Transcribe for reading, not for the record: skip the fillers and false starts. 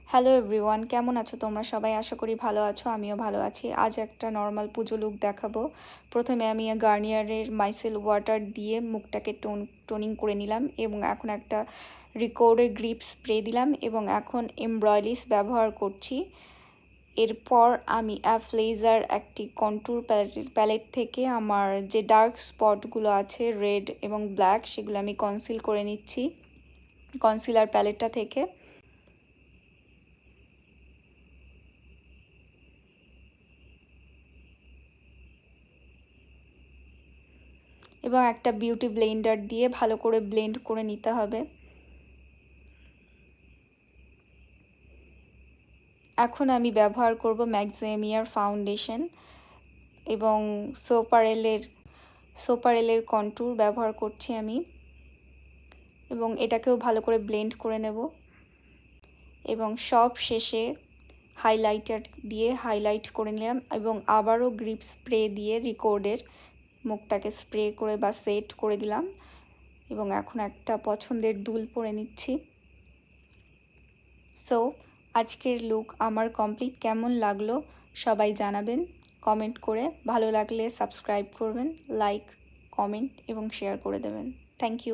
Hello everyone, কেমন আছো তোমরা সবাই? আশা করি ভালো আছো, আমিও ভালো আছি। আজ একটা নর্মাল পুজো লুক দেখাবো। প্রথমে আমি গার্নিয়ারের মাইসেল ওয়াটার দিয়ে মুখটাকে টোনিং করে নিলাম এবং এখন একটা রিকোর্ডের গ্রিপ স্প্রে দিলাম এবং এখন এমব্রয়লিস ব্যবহার করছি। এরপর আমি অ্যাফলেজার একটি কন্ট্যুর প্যালেট থেকে আমার যে ডার্ক স্পটগুলো আছে রেড এবং ব্ল্যাক, সেগুলো আমি কনসিল করে নিচ্ছি কনসিলার প্যালেটটা থেকে। এবং একটা বিউটি ব্লেন্ডার দিয়ে ভালো করে ব্লেন্ড করে নিতে হবে। এখন আমি ব্যবহার করব ম্যাক্সিমিয়ার ফাউন্ডেশন এবং সোপারেলের কন্ট্যুর ব্যবহার করছি আমি, এবং এটাকেও ভালো করে ব্লেন্ড করে নেব। এবং সব শেষে হাইলাইটার দিয়ে হাইলাইট করে নিলাম এবং আবারও গ্রিপ স্প্রে দিয়ে রিকোর্ডের মুখটাকে স্প্রে করে বা সেট করে দিলাম এবং এখন একটা পছন্দের দুল পরে নিচ্ছি। সো আজকের লুক আমার কমপ্লিট। কেমন লাগলো সবাই জানাবেন কমেন্ট করে। ভালো লাগলে সাবস্ক্রাইব করবেন, লাইক, কমেন্ট এবং শেয়ার করে দেবেন। Thank you.